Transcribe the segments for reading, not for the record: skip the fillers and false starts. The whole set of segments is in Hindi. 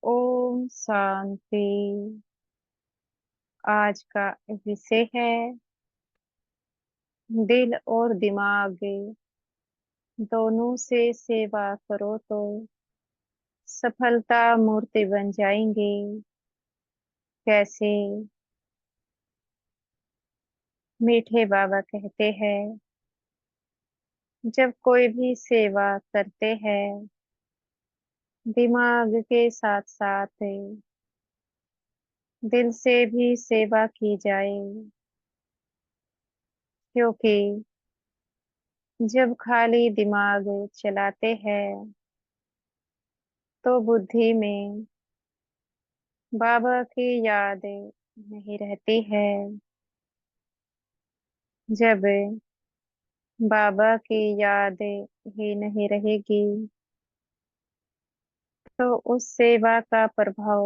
ओम शांति। आज का विषय है दिल और दिमाग दोनों से सेवा करो तो सफलता मूर्ति बन जाएंगे। कैसे? मीठे बाबा कहते हैं, जब कोई भी सेवा करते हैं दिमाग के साथ साथ दिल से भी सेवा की जाए, क्योंकि जब खाली दिमाग चलाते हैं तो बुद्धि में बाबा की याद नहीं रहती है। जब बाबा की याद ही नहीं रहेगी तो उस सेवा का प्रभाव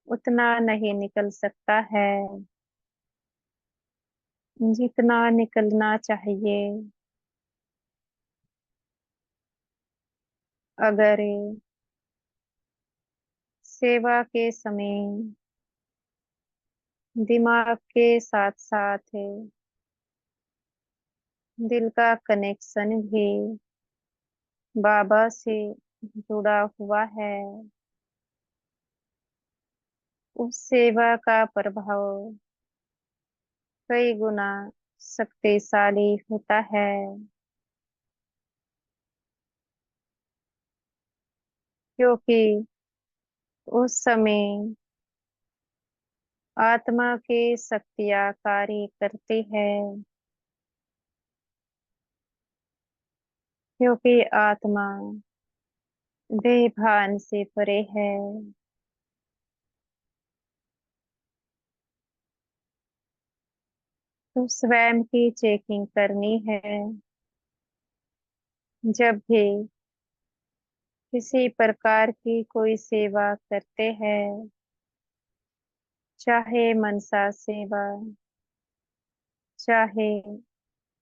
उतना नहीं निकल सकता है जितना निकलना चाहिए। अगर सेवा के समय दिमाग के साथ साथ दिल का कनेक्शन भी बाबा से जुड़ा हुआ है, उस सेवा का प्रभाव कई गुना शक्तिशाली होता है। क्योंकि उस समय आत्मा की शक्तियाँ कार्य करती है, क्योंकि आत्मा देह भान से परे है। तो स्वयं की चेकिंग करनी है। जब भी किसी प्रकार की कोई सेवा करते हैं, चाहे मनसा सेवा, चाहे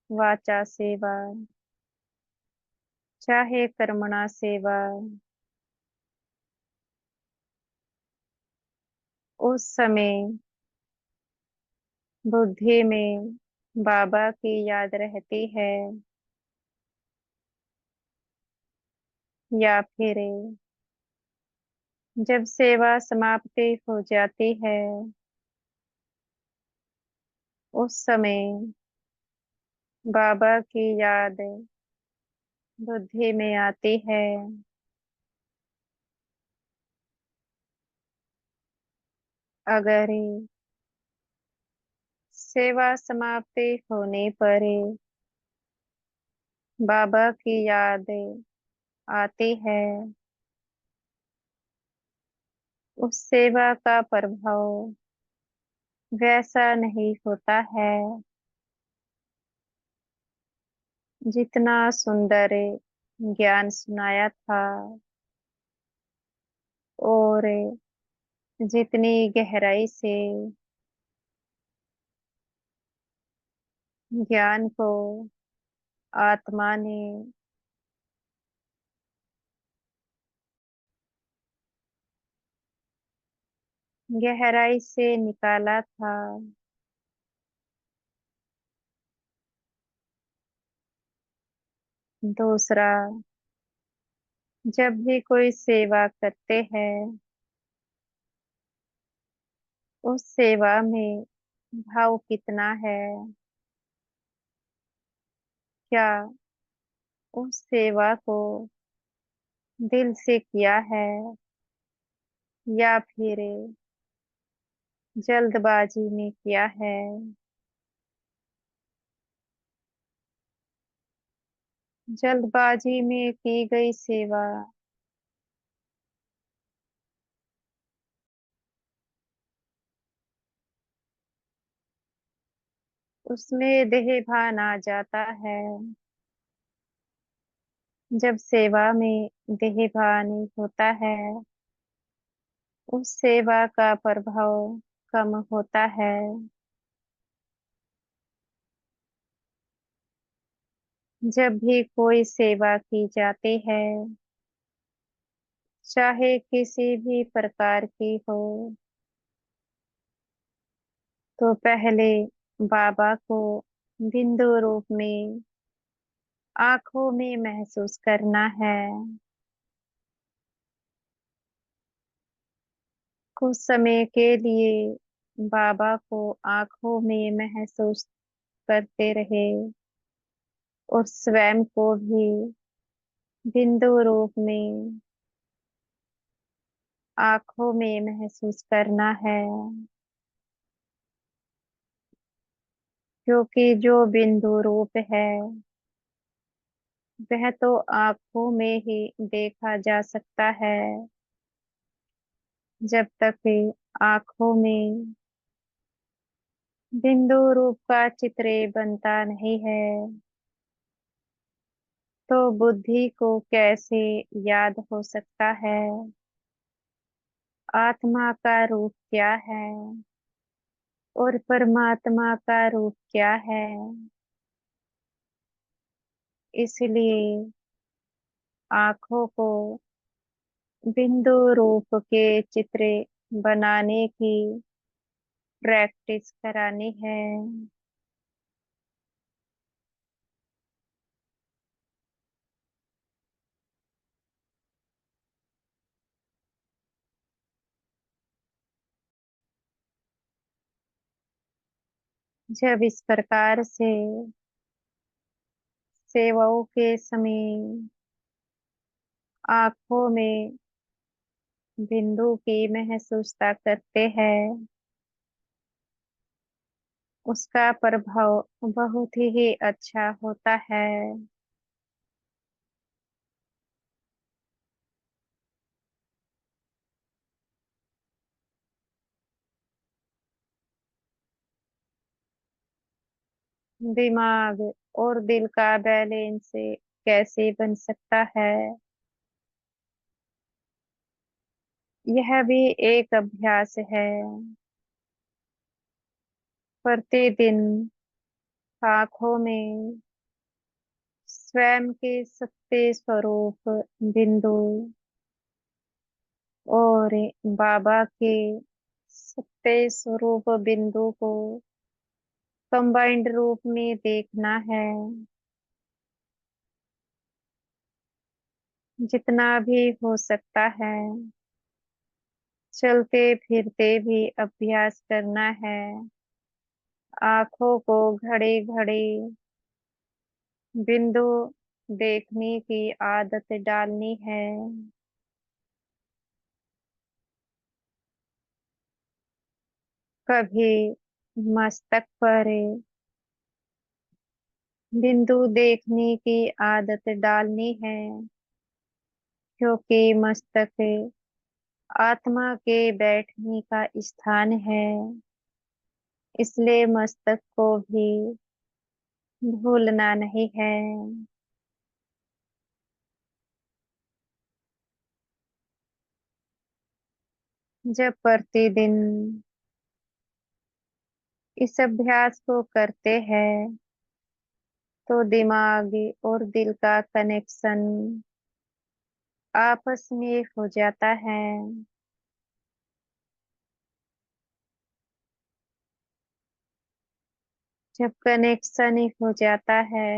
वाचा सेवा, चाहे कर्मणा सेवा, उस समय बुद्धि में बाबा की याद रहती है, या फिर जब सेवा समाप्ति हो जाती है उस समय बाबा की याद बुद्धि में आती है। अगर सेवा समाप्ति होने पर बाबा की याद आती है, उस सेवा का प्रभाव वैसा नहीं होता है जितना सुंदर ज्ञान सुनाया था और जितनी गहराई से ज्ञान को आत्मा ने गहराई से निकाला था। दूसरा, जब भी कोई सेवा करते हैं उस सेवा में भाव कितना है, क्या उस सेवा को दिल से किया है या फिर जल्दबाजी में किया है। जल्दबाजी में की गई सेवा उसमें देह भान आ जाता है। जब सेवा में देह भान होता है उस सेवा का प्रभाव कम होता है। जब भी कोई सेवा की जाती है चाहे किसी भी प्रकार की हो, तो पहले बाबा को बिंदु रूप में आंखों में महसूस करना है। कुछ समय के लिए बाबा को आंखों में महसूस करते रहे और स्वयं को भी बिंदु रूप में आंखों में महसूस करना है, क्योंकि जो बिंदु रूप है वह तो आंखों में ही देखा जा सकता है। जब तक कि आंखों में बिंदु रूप का चित्र बनता नहीं है, तो बुद्धि को कैसे याद हो सकता है आत्मा का रूप क्या है और परमात्मा का रूप क्या है। इसलिए आंखों को बिंदु रूप के चित्र बनाने की प्रैक्टिस करानी है। जब इस प्रकार से सेवाओं के समय आंखों में बिंदु की महसूसता करते हैं, उसका प्रभाव बहुत ही अच्छा होता है। दिमाग और दिल का बैलेंस कैसे बन सकता है, यह भी एक अभ्यास है। प्रतिदिन आंखों में स्वयं के सत्य स्वरूप बिंदु और बाबा के सत्य स्वरूप बिंदु को कंबाइंड रूप में देखना है। जितना भी हो सकता है चलते फिरते भी अभ्यास करना है। आंखों को घड़ी घड़ी बिंदु देखने की आदत डालनी है। कभी मस्तक पर बिंदु देखने की आदत डालनी है, क्योंकि मस्तक आत्मा के बैठने का स्थान है। इसलिए मस्तक को भी भूलना नहीं है। जब प्रतिदिन इस अभ्यास को करते हैं, तो दिमाग और दिल का कनेक्शन आपस में हो जाता है। जब कनेक्शन हो जाता है,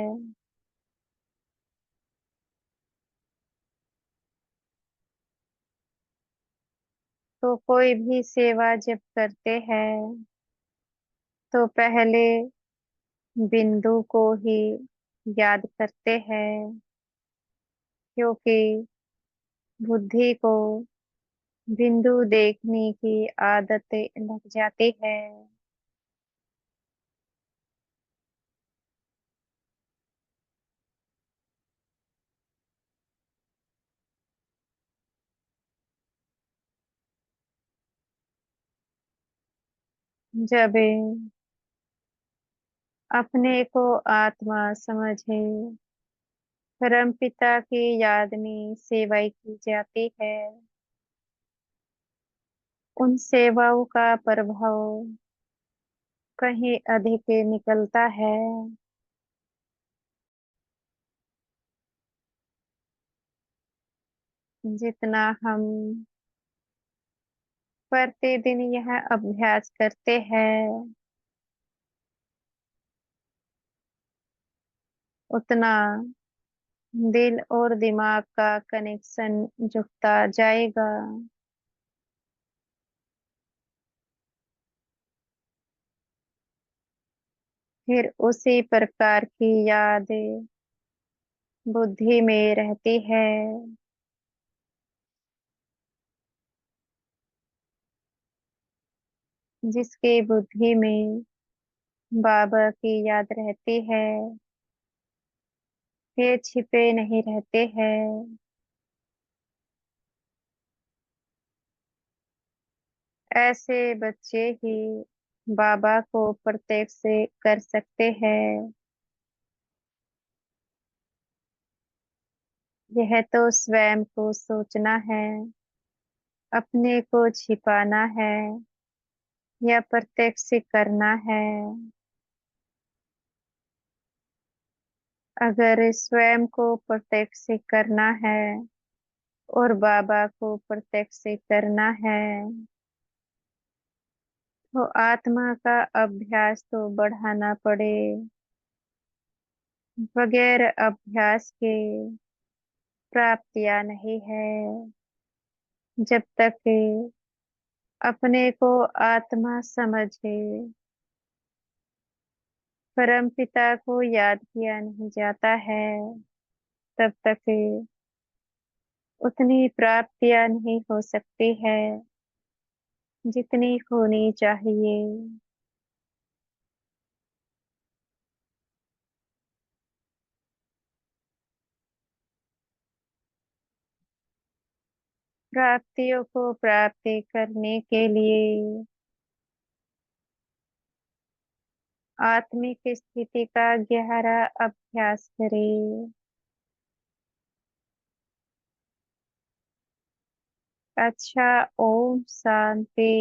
तो कोई भी सेवा जब करते हैं, तो पहले बिंदु को ही याद करते हैं, क्योंकि बुद्धि को बिंदु देखने की आदत लग जाती है। जब अपने को आत्मा समझे परमपिता की याद में सेवाएं की जाती है, उन सेवाओं का प्रभाव कहीं अधिक निकलता है। जितना हम प्रतिदिन यह अभ्यास करते हैं, उतना दिल और दिमाग का कनेक्शन जुड़ता जाएगा। फिर उसी प्रकार की यादें बुद्धि में रहती है, जिसकी बुद्धि में बाबा की याद रहती है। ये छिपे नहीं रहते हैं। ऐसे बच्चे ही बाबा को प्रत्यक्ष से कर सकते हैं। यह तो स्वयं को सोचना है, अपने को छिपाना है या प्रत्यक्ष से करना है। अगर स्वयं को प्रत्यक्ष से करना है और बाबा को प्रत्यक्ष से करना है, तो आत्मा का अभ्यास तो बढ़ाना पड़े। बगैर अभ्यास के प्राप्तियां नहीं है। जब तक कि अपने को आत्मा समझे, परम पिता को याद किया नहीं जाता है, तब तक उतनी प्राप्तियां नहीं हो सकती है जितनी होनी चाहिए। प्राप्तियों को प्राप्ति करने के लिए आत्मिक स्थिति का गहरा अभ्यास करें। अच्छा, ओम शांति।